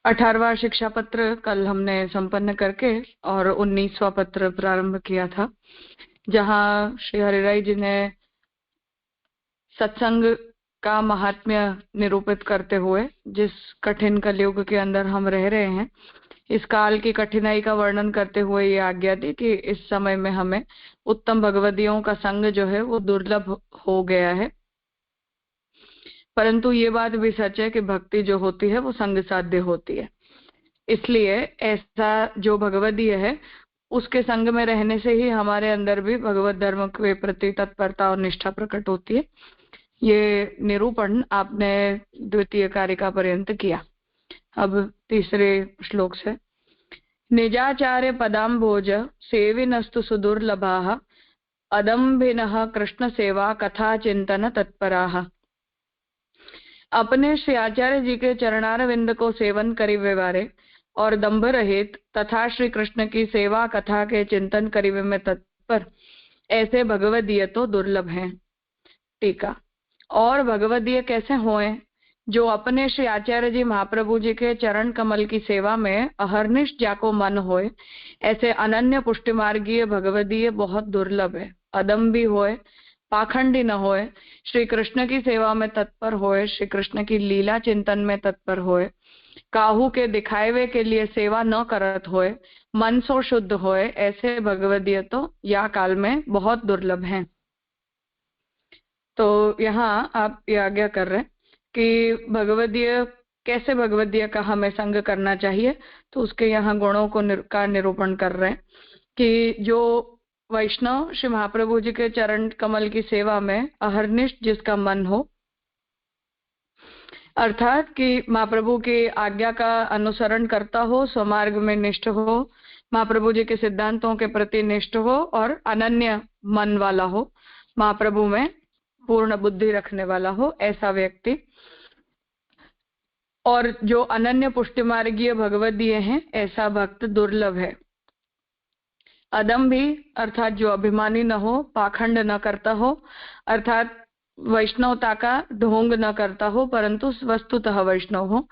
18वां शिक्षा पत्र कल हमने संपन्न करके और 19वां पत्र प्रारंभ किया था, जहां श्री हरिराय जी ने सत्संग का महात्म्य निरूपित करते हुए जिस कठिन कलयुग के अंदर हम रह रहे हैं, इस काल की कठिनाई का वर्णन करते हुए ये आज्ञा दी कि इस समय में हमें उत्तम भगवदियों का संग जो है वो दुर्लभ हो गया है। परंतु ये बात भी सच है कि भक्ति जो होती है वो संग साध्य होती है, इसलिए ऐसा जो भगवदीय है उसके संग में रहने से ही हमारे अंदर भी भगवत धर्म के प्रति तत्परता और निष्ठा प्रकट होती है। ये निरूपण आपने द्वितीय कारिका पर्यंत किया। अब तीसरे श्लोक से, निजाचार्य पदाम्भोज सेविनस्तु सुदुर्लभाः अदम्भिनः कृष्ण सेवा कथा चिंतन तत्पराः। अपने श्री आचार्य जी के चरणारविंद को सेवन करिवे वारे और दंभ रहित तथा श्री कृष्ण की सेवा कथा के चिंतन करिवे में तत्पर ऐसे भगवदीय तो दुर्लभ हैं। टीका, और भगवदीय कैसे होए? जो अपने श्री आचार्य जी महाप्रभु जी के चरण कमल की सेवा में अहर्निश जाको मन होए, ऐसे अनन्य पुष्टि मार्गीय भगवदीय बहुत दुर्लभ है। अदम्भी होए, पाखंडी न होए, श्री कृष्ण की सेवा में तत्पर होए, श्री कृष्ण की लीला चिंतन में तत्पर होए, काहू के दिखावे के लिए सेवा न करत होए, मन सो शुद्ध होए, ऐसे भगवदीय तो या काल में बहुत दुर्लभ हैं। तो यहाँ आप ये आज्ञा कर रहे हैं कि भगवदीय कैसे भगवदीय का हमें संग करना चाहिए, तो उसके यहाँ गुणों को का निरूपण कर रहे हैं कि जो वैष्णव श्री महाप्रभु जी के चरण कमल की सेवा में अहर्निश जिसका मन हो, अर्थात कि महाप्रभु की आज्ञा का अनुसरण करता हो, स्वमार्ग में निष्ठ हो, महाप्रभु जी के सिद्धांतों के प्रति निष्ठ हो और अनन्य मन वाला हो, महाप्रभु में पूर्ण बुद्धि रखने वाला हो, ऐसा व्यक्ति। और जो अनन्य पुष्टि मार्गीय भगवदीय हैं, ऐसा भक्त दुर्लभ है। अदम्भी अर्थात जो अभिमानी न हो, पाखंड न करता हो, अर्थात वैष्णवता का ढोंग न करता हो, परंतु वस्तुतः वैष्णव हो,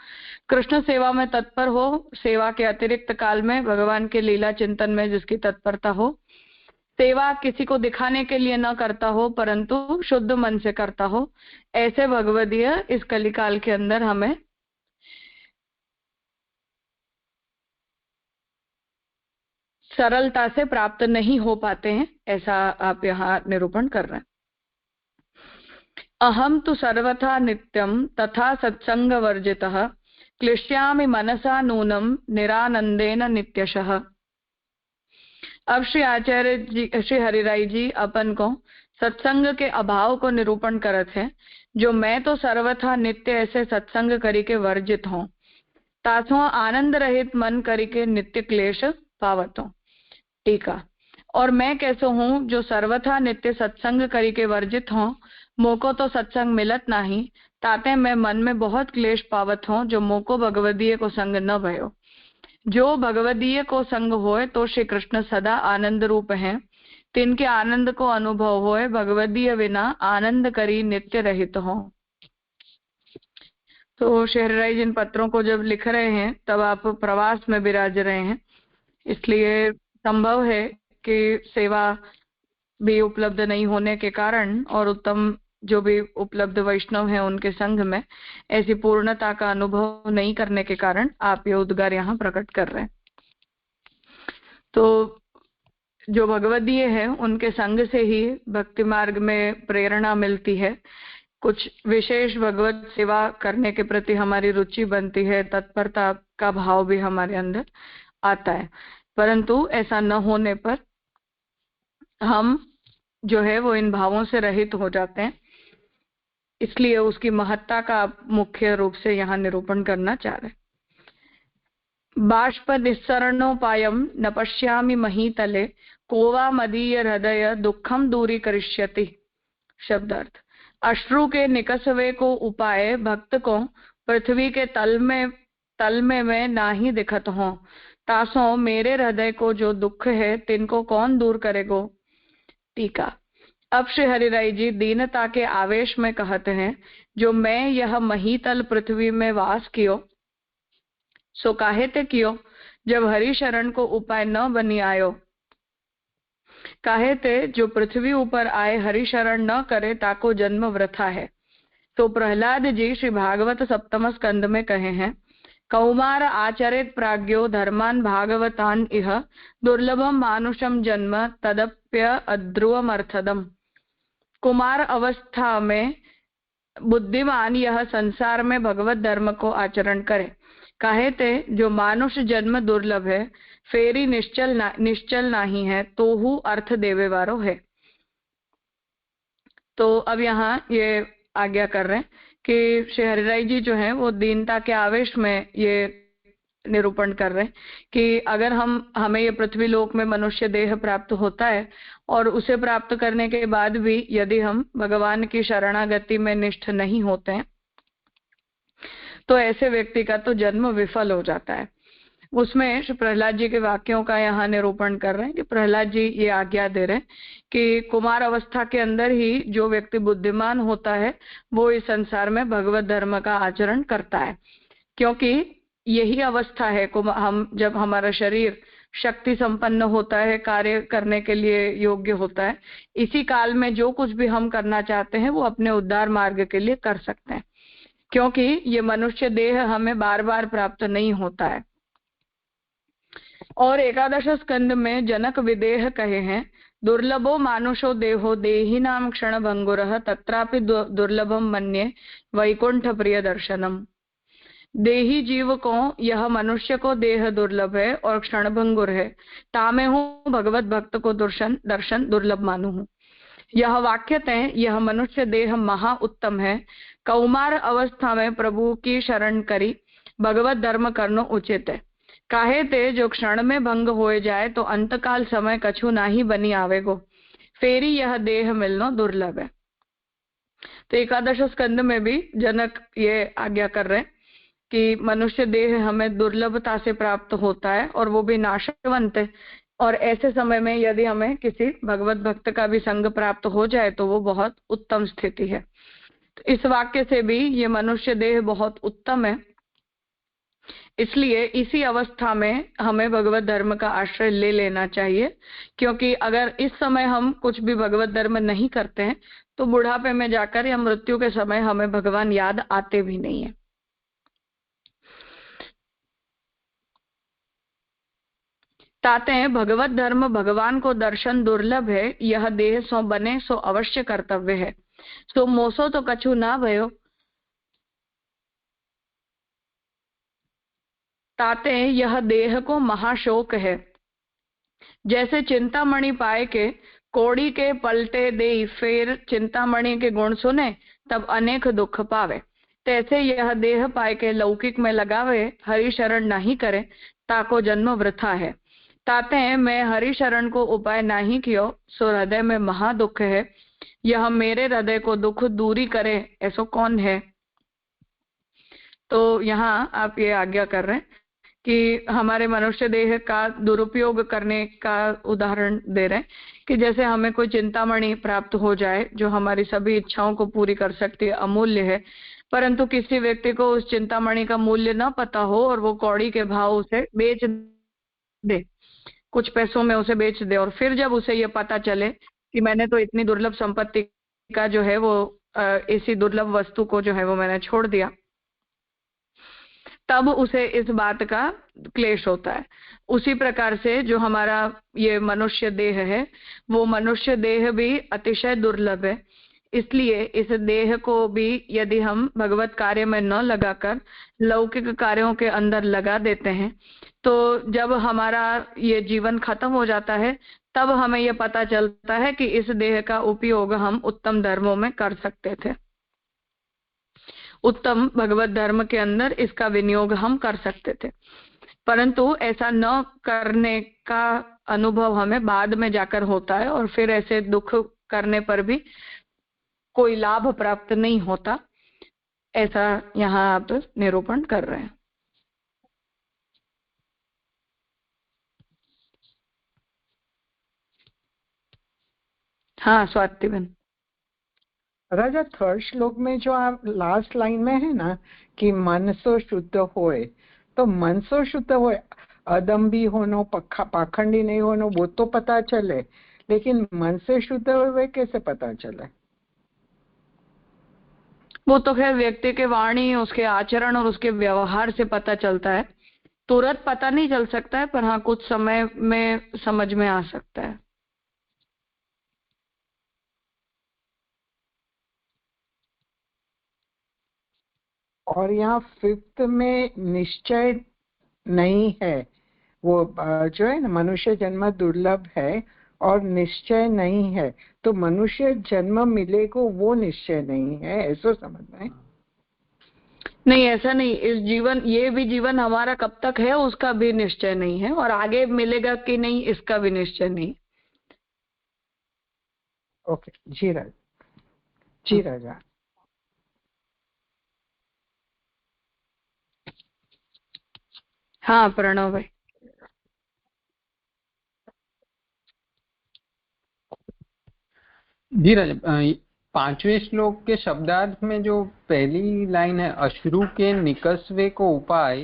कृष्ण सेवा में तत्पर हो, सेवा के अतिरिक्त काल में भगवान के लीला चिंतन में जिसकी तत्परता हो, सेवा किसी को दिखाने के लिए न करता हो परंतु शुद्ध मन से करता हो, ऐसे भगवदीय इस कलिकाल के अंदर हमें सरलता से प्राप्त नहीं हो पाते हैं, ऐसा आप यहाँ निरूपण कर रहे हैं। अहम तो सर्वथा नित्यम तथा सत्संग वर्जितः क्लिश्यामि मनसा नूनम निरानंदेन नित्यशः। अब श्री आचार्य जी, श्री हरिराय जी अपन को सत्संग के अभाव को निरूपण करत है। जो मैं तो सर्वथा नित्य ऐसे सत्संग करी के वर्जित हूँ, तासो आनंद रहित मन करी के नित्य क्लेश पावत हूँ। टीका, और मैं कैसे हूँ जो सर्वथा नित्य सत्संग करी के वर्जित हूँ, मोको तो सत्संग मिलत नहीं, ताते मैं मन में बहुत क्लेश पावत हूँ, जो मोको भगवदीय को संग न भयो। जो भगवदीय को संग होए तो श्री कृष्ण सदा आनंद रूप हैं, तिनके आनंद को अनुभव होए, भगवदीय बिना आनंद करी नित्य रहित हो। तो श्री हरिराय जिन पत्रों को जब लिख रहे हैं तब आप प्रवास में विराज रहे हैं, इसलिए संभव है कि सेवा भी उपलब्ध नहीं होने के कारण और उत्तम जो भी उपलब्ध वैष्णव हैं उनके संग में ऐसी पूर्णता का अनुभव नहीं करने के कारण आप ये उद्गार यहाँ प्रकट कर रहे हैं। तो जो भगवदीय है उनके संग से ही भक्ति मार्ग में प्रेरणा मिलती है, कुछ विशेष भगवत सेवा करने के प्रति हमारी रुचि बनती है, तत्परता का भाव भी हमारे अंदर आता है। परंतु ऐसा न होने पर हम जो है वो इन भावों से रहित हो जाते हैं, इसलिए उसकी महत्ता का मुख्य रूप से यहाँ निरूपण करना चाह रहे हैं। बाष्प निस्सरणोपायम न पश्यामि महीतले, कोवा मदीय हृदय दुखम दूरी करिष्यति। शब्दार्थ, अश्रु के निकसवे को उपाय भक्त को पृथ्वी के तल में मैं नाही दिखत हूँ, तासो मेरे हृदय को जो दुख है तिनको कौन दूर करेगो। टीका, अब श्री हरिराय जी दीनता के आवेश में कहते हैं, जो मैं यह महीतल पृथ्वी में वास कियो, सो काहे ते कियो जब हरि शरण को उपाय न बनी आयो। काहे ते जो पृथ्वी ऊपर आए हरि शरण न करे ताको जन्म वृथा है। तो प्रहलाद जी श्री भागवत सप्तम स्कंद में कहे हैं, कौमार आचरित प्राज्ञो धर्मान भागवतान इह दुर्लभम मानुषम जन्म तदप्य अध्रुवमर्थदम। कुमार अवस्था में बुद्धिमान यह संसार में भगवत धर्म को आचरण करे। काहे ते जो मानुष जन्म दुर्लभ है, फेरी निश्चल नहीं है, तो हु अर्थ देवे वारो है। तो अब यहाँ ये आज्ञा कर रहे हैं कि श्री हरिराय जी जो है वो दीनता के आवेश में ये निरूपण कर रहे हैं कि अगर हमें ये पृथ्वी लोक में मनुष्य देह प्राप्त होता है और उसे प्राप्त करने के बाद भी यदि हम भगवान की शरणागति में निष्ठ नहीं होते हैं तो ऐसे व्यक्ति का तो जन्म विफल हो जाता है। उसमें श्री प्रहलाद जी के वाक्यों का यहाँ निरूपण कर रहे हैं कि प्रहलाद जी ये आज्ञा दे रहे हैं कि कुमार अवस्था के अंदर ही जो व्यक्ति बुद्धिमान होता है वो इस संसार में भगवत धर्म का आचरण करता है, क्योंकि यही अवस्था है हम जब हमारा शरीर शक्ति संपन्न होता है, कार्य करने के लिए योग्य होता है, इसी काल में जो कुछ भी हम करना चाहते हैं वो अपने उद्धार मार्ग के लिए कर सकते हैं, क्योंकि ये मनुष्य देह हमें बार बार प्राप्त नहीं होता है। और एकादश स्कंद में जनक विदेह कहे हैं, दुर्लभो मानुषो देहो देही नाम क्षण भंगुरः तत्रापि दुर्लभम मन्ये वैकुंठ प्रिय दर्शनम। देही जीव को यह मनुष्य को देह दुर्लभ है और क्षण भंगुर है, तामे हूँ भगवत भक्त को दर्शन दुर्लभ मानू हूँ। यह वाक्य तय यह मनुष्य देह महा उत्तम है। कौमार अवस्था में प्रभु की शरण करी भगवत धर्म करनो उचित है। काहे ते जो क्षण में भंग हो जाए तो अंतकाल समय कछु नाही बनी आवेगो, फेरी यह देह मिलनो दुर्लभ है। तो एकादश स्कंद में भी जनक ये आज्ञा कर रहे हैं कि मनुष्य देह हमें दुर्लभता से प्राप्त होता है और वो भी नाशवंत है, और ऐसे समय में यदि हमें किसी भगवत भक्त का भी संग प्राप्त हो जाए तो वो बहुत उत्तम स्थिति है। तो इस वाक्य से भी ये मनुष्य देह बहुत उत्तम है, इसलिए इसी अवस्था में हमें भगवत धर्म का आश्रय ले लेना चाहिए, क्योंकि अगर इस समय हम कुछ भी भगवत धर्म नहीं करते हैं तो बुढ़ापे में जाकर या मृत्यु के समय हमें भगवान याद आते भी नहीं है। ताते हैं भगवत धर्म भगवान को दर्शन दुर्लभ है, यह देह सो बने सो अवश्य कर्तव्य है। सो मोसो तो कछु ना भयो, ताते यह देह को महाशोक है। जैसे चिंतामणि पाए के कोड़ी के पलटे दे, फिर चिंतामणि के गुण सुने तब अनेक दुख पावे, तैसे यह देह पाए के लौकिक में लगावे हरि शरण नहीं करे ताको जन्म वृथा है। ताते मैं हरि शरण को उपाय नहीं कियो सो हृदय में महा दुख है। यह मेरे हृदय को दुख दूरी करे ऐसो कौन है। तो यहाँ आप ये आज्ञा कर रहे हैं कि हमारे मनुष्य देह का दुरुपयोग करने का उदाहरण दे रहे हैं कि जैसे हमें कोई चिंतामणि प्राप्त हो जाए जो हमारी सभी इच्छाओं को पूरी कर सकती है, अमूल्य है, परंतु किसी व्यक्ति को उस चिंतामणि का मूल्य न पता हो और वो कौड़ी के भाव उसे बेच दे, कुछ पैसों में उसे बेच दे, और फिर जब उसे ये पता चले कि मैंने तो इतनी दुर्लभ संपत्ति का जो है वो इसी दुर्लभ वस्तु को जो है वो मैंने छोड़ दिया, तब उसे इस बात का क्लेश होता है। उसी प्रकार से जो हमारा ये मनुष्य देह है वो मनुष्य देह भी अतिशय दुर्लभ है, इसलिए इस देह को भी यदि हम भगवत कार्य में न लगाकर लौकिक कार्यों के अंदर लगा देते हैं तो जब हमारा ये जीवन खत्म हो जाता है तब हमें ये पता चलता है कि इस देह का उपयोग हम उत्तम धर्मों में कर सकते थे, उत्तम भगवत धर्म के अंदर इसका विनियोग हम कर सकते थे, परंतु ऐसा न करने का अनुभव हमें बाद में जाकर होता है और फिर ऐसे दुख करने पर भी कोई लाभ प्राप्त नहीं होता, ऐसा यहाँ आप निरूपण कर रहे हैं। हाँ स्वाति बहन। राजा थर्ड श्लोक में जो आप लास्ट लाइन में है ना कि मन सो शुद्ध होए, तो मन से शुद्ध हो, अदम्भी होनो, पाखंडी नहीं होनो, वो तो पता चले, लेकिन मन से शुद्ध हुए कैसे पता चले? वो तो खैर व्यक्ति के वाणी, उसके आचरण और उसके व्यवहार से पता चलता है। तुरंत पता नहीं चल सकता है, पर हाँ कुछ समय में समझ में आ सकता है। और यहाँ 5th में निश्चय नहीं है, वो जो है ना, मनुष्य जन्म दुर्लभ है और निश्चय नहीं है, तो मनुष्य जन्म मिलेगा वो निश्चय नहीं है, ऐसा समझना है। नहीं, ऐसा नहीं। इस जीवन, ये भी जीवन हमारा कब तक है उसका भी निश्चय नहीं है, और आगे मिलेगा कि नहीं इसका भी निश्चय नहीं। ओके, जी राजा। हाँ प्रणव भाई। जी राजा, 5वें श्लोक के शब्दार्थ में जो पहली लाइन है, अश्रु के निकसवे को उपाय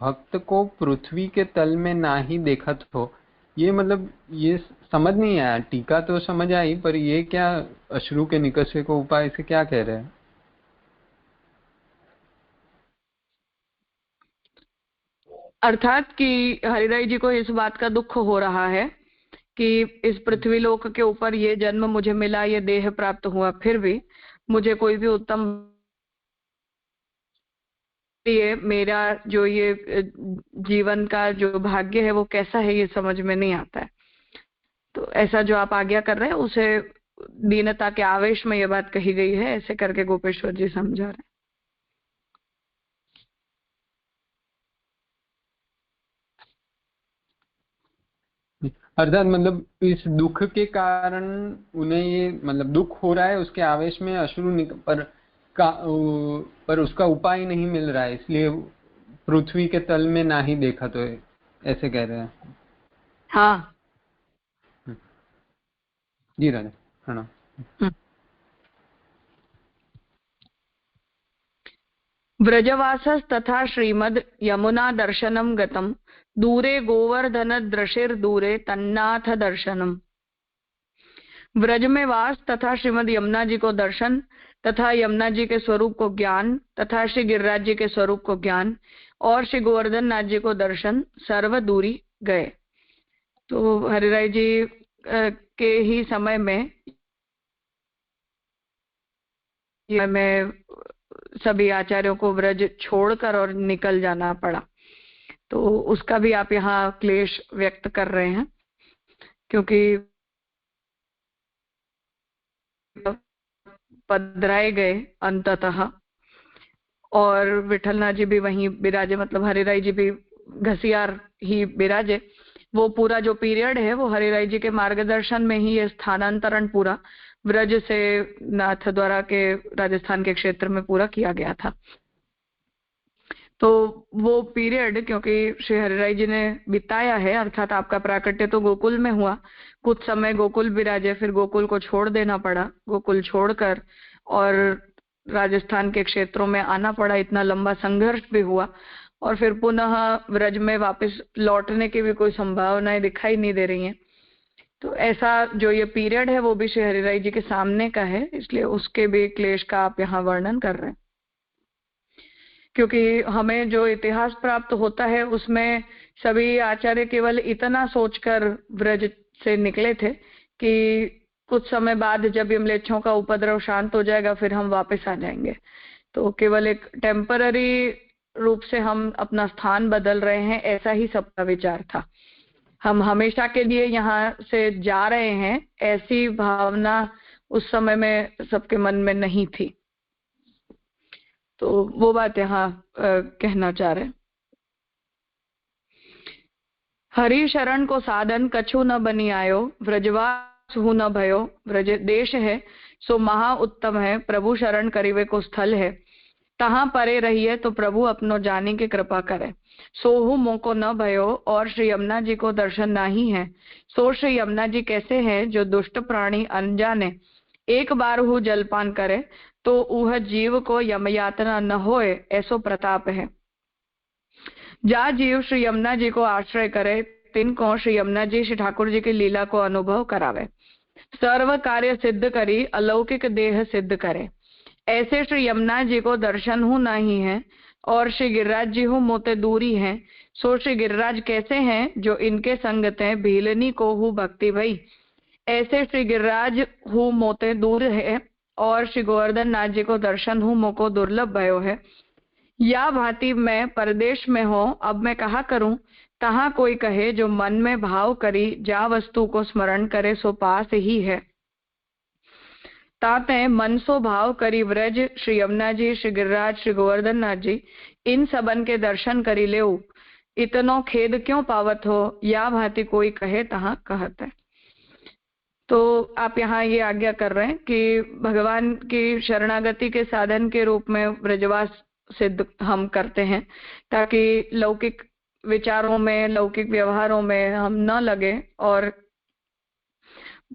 भक्त को पृथ्वी के तल में ना ही देखत हो, ये मतलब ये समझ नहीं आया। टीका तो समझ आई, पर ये क्या अश्रु के निकसवे को उपाय से क्या कह रहे हैं? अर्थात कि हरिराय जी को इस बात का दुख हो रहा है कि इस पृथ्वी लोक के ऊपर ये जन्म मुझे मिला, ये देह प्राप्त हुआ, फिर भी मुझे कोई भी उत्तम, ये मेरा जो ये जीवन का जो भाग्य है वो कैसा है ये समझ में नहीं आता है। तो ऐसा जो आप आज्ञा कर रहे हैं उसे दीनता के आवेश में ये बात कही गई है, ऐसे करके गोपेश्वर जी समझा रहे हैं। अर्थात मतलब इस दुख के कारण उन्हें ये मतलब दुख हो रहा है, उसके आवेश में अश्रु पर उसका उपाय नहीं मिल रहा है, इसलिए पृथ्वी के तल में ना ही देखा, तो ऐसे कह रहे हैं। हाँ जी राजा, प्रणाम। व्रजवासस्तथा श्रीमद् यमुना दर्शनम गतम, दूरे गोवर्धन द्रशिर्दूरे तन्नाथ दर्शनम। व्रज में वास तथा श्रीमद यमुना जी को दर्शन, तथा यमुना जी के स्वरूप को ज्ञान, तथा श्री गिरिराज जी के स्वरूप को ज्ञान, और श्री गोवर्धन नाथ जी को दर्शन, सर्व दूरी गए। तो हरिराय जी के ही समय में सभी आचार्यों को व्रज छोड़कर और निकल जाना पड़ा। तो उसका भी आप यहाँ क्लेश व्यक्त कर रहे हैं, क्योंकि पधराए गए अंततः, और विठलनाथ जी भी वहीं बिराजे, मतलब हरिराय जी भी घसियार ही बिराजे। वो पूरा जो पीरियड है वो हरिराय जी के मार्गदर्शन में ही ये स्थानांतरण पूरा व्रज से नाथ द्वारा के राजस्थान के क्षेत्र में पूरा किया गया था। तो वो पीरियड क्योंकि श्री हरिराय जी ने बिताया है, अर्थात आपका प्राकट्य तो गोकुल में हुआ, कुछ समय गोकुल विराजे, फिर गोकुल को छोड़ देना पड़ा, गोकुल छोड़कर और राजस्थान के क्षेत्रों में आना पड़ा, इतना लंबा संघर्ष भी हुआ, और फिर पुनः व्रज में वापस लौटने की भी कोई संभावनाएं दिखाई नहीं दे रही हैं। तो ऐसा जो ये पीरियड है वो भी श्री हरिराय जी के सामने का है, इसलिए उसके भी क्लेश का आप यहाँ वर्णन कर रहे हैं। क्योंकि हमें जो इतिहास प्राप्त होता है उसमें सभी आचार्य केवल इतना सोचकर व्रज से निकले थे कि कुछ समय बाद जब यमलेच्छों का उपद्रव शांत हो जाएगा फिर हम वापस आ जाएंगे। तो केवल एक टेम्पररी रूप से हम अपना स्थान बदल रहे हैं, ऐसा ही सबका विचार था। हम हमेशा के लिए यहाँ से जा रहे हैं, ऐसी भावना उस समय में सबके मन में नहीं थी। तो वो बात यहाँ कहना चाह रहे। हरि शरण को साधन कछु न बनी आयो, व्रजवास हु न भयो। व्रज देश है सो महा उत्तम है, प्रभु शरण करिवे को स्थल है। तहां परे रहिए तो प्रभु अपनो जानी के कृपा करे। सोहु मोको न भयो, और श्री यमुना जी को दर्शन नाही है। सो श्री यमुना जी कैसे है, जो दुष्ट प्राणी अनजाने एक बार हु जलपान करे, तो वह जीव को यमयातना न होए, ऐसो प्रताप है। जा जीव श्री यमुना जी को आश्रय करे, तिनको श्री यमुना जी श्री ठाकुर जी की लीला को अनुभव करावे। सर्व कार्य सिद्ध करी, अलौकिक देह सिद्ध करे। ऐसे श्री यमुना जी को दर्शन हूँ नहीं है, और श्री गिरिराज जी हूँ मोते दूरी हैं। सो श्री गिरिराज कैसे हैं, जो इनके संगत हैं, भीलनी को हूँ भक्ति भई। ऐसे श्री गिरिराज हूँ मोते दूर है, और श्री गोवर्धन नाथ जी को दर्शन हूँ मोको दुर्लभ भयो है। या भांति मैं परदेश में हो, अब मैं कहा करूं, तहां कोई कहे, जो मन में भाव करी, जा वस्तु को स्मरण करे, सो पास ही है। ताते मन सो भाव करी व्रज, श्री यमुना जी, श्री गिरिराज, श्री गोवर्धन नाथ जी, इन सबन के दर्शन करी लेऊ। इतनो खेद क्यों पावत हो, या भांति कोई कहे, तहां कहत है। तो आप यहाँ ये आज्ञा कर रहे हैं कि भगवान की शरणागति के साधन के रूप में व्रजवास सिद्ध हम करते हैं, ताकि लौकिक विचारों में, लौकिक व्यवहारों में हम न लगे, और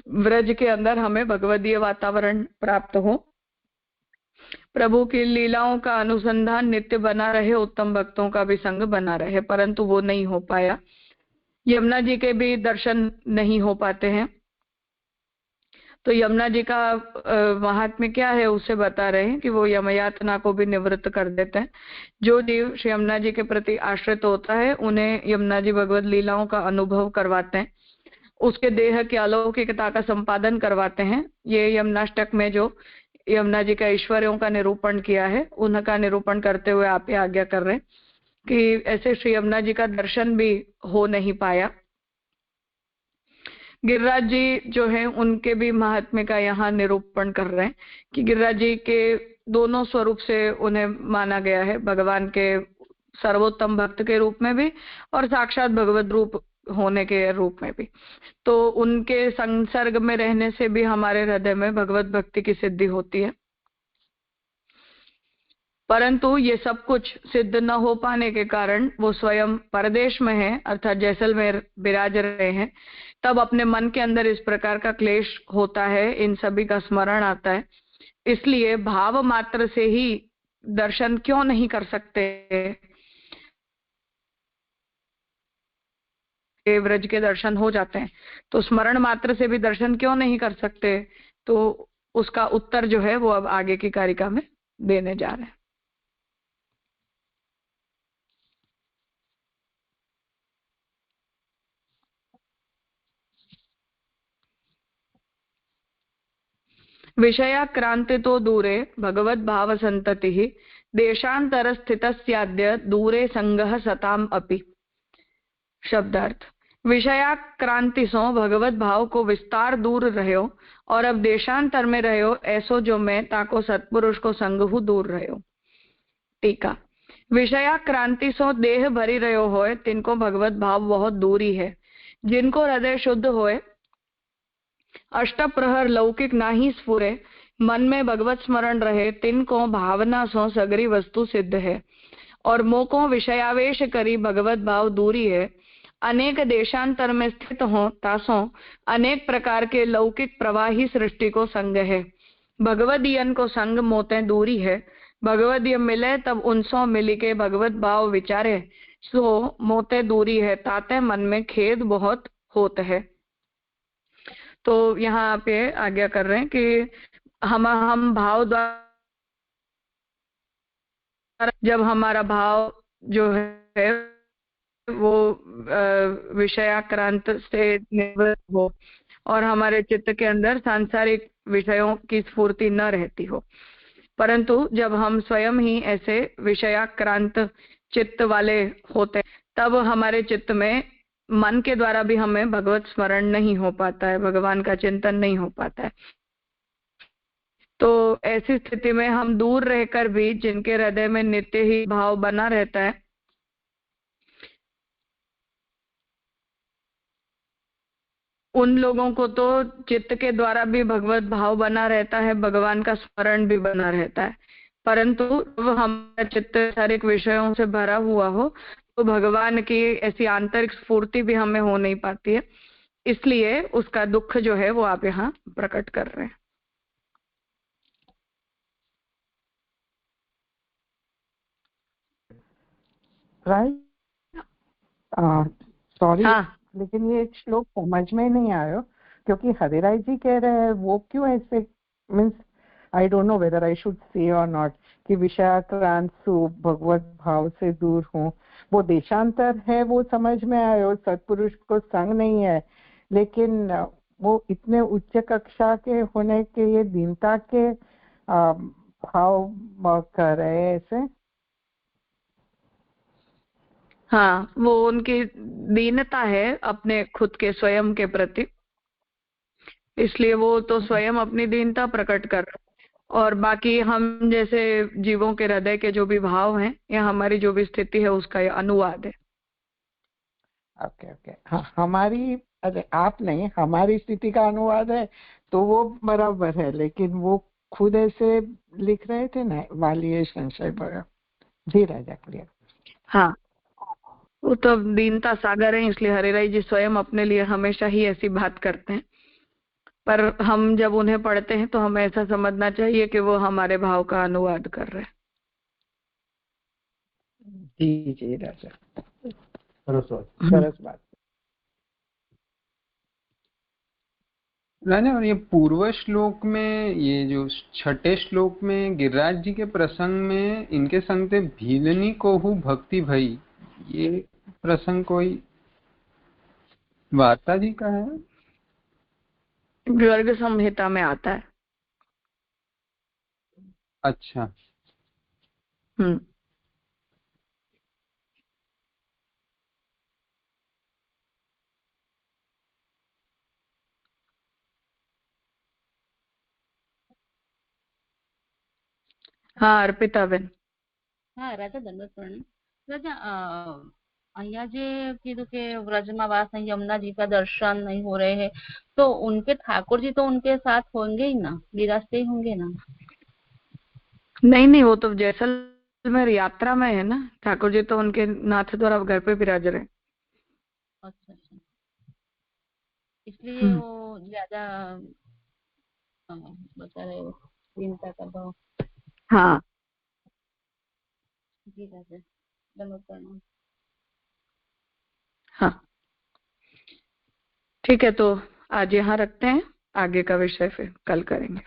व्रज के अंदर हमें भगवदीय वातावरण प्राप्त हो। प्रभु की लीलाओं का अनुसंधान नित्य बना रहे, उत्तम भक्तों का भी संग बना रहे, परंतु वो नहीं हो पाया। यमुना जी के भी दर्शन नहीं हो पाते हैं। तो यमुना जी का महात्म्य क्या है उसे बता रहे हैं कि वो यमयातना को भी निवृत्त कर देते हैं। जो जीव श्री यमुना जी के प्रति आश्रित होता है, उन्हें यमुना जी भगवत लीलाओं का अनुभव करवाते हैं, उसके देह की अलौकिकता का संपादन करवाते हैं। ये यमुनाष्टक में जो यमुना जी का ऐश्वर्यों का निरूपण किया है, उनका निरूपण करते हुए आप ये आज्ञा कर रहे हैं कि ऐसे श्री यमुना जी का दर्शन भी हो नहीं पाया। गिरिराज जी जो है, उनके भी महात्म्य का यहाँ निरूपण कर रहे हैं कि गिरिराज जी के दोनों स्वरूप से उन्हें माना गया है, भगवान के सर्वोत्तम भक्त के रूप में भी और साक्षात भगवत रूप होने के रूप में भी। तो उनके संसर्ग में रहने से भी हमारे हृदय में भगवत भक्ति की सिद्धि होती है। परंतु ये सब कुछ सिद्ध न हो पाने के कारण वो स्वयं परदेश में है, अर्थात जैसलमेर विराज रहे हैं। तब अपने मन के अंदर इस प्रकार का क्लेश होता है, इन सभी का स्मरण आता है। इसलिए भाव मात्र से ही दर्शन क्यों नहीं कर सकते, व्रज के दर्शन हो जाते हैं, तो स्मरण मात्र से भी दर्शन क्यों नहीं कर सकते। तो उसका उत्तर जो है वो अब आगे की कारिका में देने जा रहे हैं। विषयाक्रांतितो दूरे भगवद् भाव संततिः, देशांतर स्थितस्याद्य दूरे संगः सताम अपि। शब्दार्थ: विषयाक्रांति सो भगवत भाव को विस्तार दूर रहो, और अब देशांतर में रहो, ऐसो जो मैं ताको सत्पुरुष को संगहु दूर रहो। टीका: विषयाक्रांति सो देह भरी रहो होए, तिनको भगवत भाव बहुत दूरी है। जिनको हृदय शुद्ध होए, अष्टप्रहर लौकिक नाही स्फुरे, मन में भगवत स्मरण रहे, तिनको भावना सो सगरी वस्तु सिद्ध है। और मोको विषयावेश करी भगवत भाव दूरी है। अनेक देशांतर में स्थित हो, तासो अनेक प्रकार के लौकिक प्रवाही सृष्टि को संग है। भगवदीयन को संग मोते दूरी है। भगवदीय मिले तब उनसो मिली के भगवत भाव विचारे, सो मोते दूरी है। ताते मन में खेद बहुत होता है। तो यहाँ पे आज्ञा कर रहे हैं कि हम भाव द्वारा, जब हमारा भाव जो है वो विषयाक्रांत से निवृत्त हो और हमारे चित्त के अंदर सांसारिक विषयों की स्फूर्ति न रहती हो, परंतु जब हम स्वयं ही ऐसे विषयाक्रांत चित्त वाले होते, तब हमारे चित्त में मन के द्वारा भी हमें भगवत स्मरण नहीं हो पाता है, भगवान का चिंतन नहीं हो पाता है। तो ऐसी स्थिति में हम दूर रहकर भी, जिनके हृदय में नित्य ही भाव बना रहता है, उन लोगों को तो चित्त के द्वारा भी भगवत भाव बना रहता है, भगवान का स्मरण भी बना रहता है। परंतु जब हमारा चित्त शारीरिक विषयों से भरा हुआ हो, तो भगवान की ऐसी आंतरिक स्फूर्ति भी हमें हो नहीं पाती है। इसलिए उसका दुख जो है वो आप यहाँ प्रकट कर रहे हैं। राइट, सॉरी, हाँ लेकिन ये श्लोक समझ में नहीं आयो, क्योंकि हरिराय जी कह रहे हैं वो क्यों ऐसे, means I don't know whether I should say और नॉट, कि विषयाक्रांत सु भगवत भाव से दूर हूँ, वो देशांतर है, वो समझ में आयो, सत्पुरुष को संग नहीं है, लेकिन वो इतने उच्च कक्षा के होने के ये दीनता के भाव कर रहे हैं ऐसे। हाँ, वो उनकी दीनता है अपने खुद के स्वयं के प्रति, इसलिए वो तो स्वयं अपनी दीनता प्रकट कर रहे हैं। और बाकी हम जैसे जीवों के हृदय के जो भी भाव हैं या हमारी जो भी स्थिति है उसका ये अनुवाद है। ओके ओके, हाँ हमारी, अरे आप नहीं, हमारी स्थिति का अनुवाद है तो वो बराबर है, लेकिन वो खुद ऐसे लिख रहे थे ना, वालिये संशय भरा। जी राजा, क्लियर। हाँ, वो तो दीनता सागर है, इसलिए हरिराय जी स्वयं अपने लिए हमेशा ही ऐसी बात करते हैं, पर हम जब उन्हें पढ़ते हैं तो हमें ऐसा समझना चाहिए कि वो हमारे भाव का अनुवाद कर रहे हैं। जी जी राजा, सरस बात। राजा, और ये पूर्व श्लोक में, ये जो छठे श्लोक में गिरिराज जी के प्रसंग में इनके संग थे भीलनी को हु भक्ति भई, ये प्रसंग कोई वार्ता जी का है? गर्ग संहिता में आता है। अच्छा। हम्म। हाँ अर्पिता बेन। હા રાજા દંડવત પ્રણામ રાજા અહીંયા જે કીધું કે व्रजમાં वास नहीं, यमुना जी का दर्शन नहीं हो रहे हैं, तो उनके ठाकुर जी तो उनके साथ होंगे ही ना, विराजते ही होंगे ना? नहीं नहीं, वो तो जैसलमेर यात्रा में है ना, ठाकुर जी तो उनके नाथ द्वारा घर पे विराज रहे हैं। अच्छा अच्छा, इसलिए हम्म। वो ज्यादा बता रहे हो चिंता का भाव। हाँ जी राजा दंडवत प्रणाम। हाँ, ठीक है, तो आज यहाँ रखते हैं, आगे का विषय फिर कल करेंगे।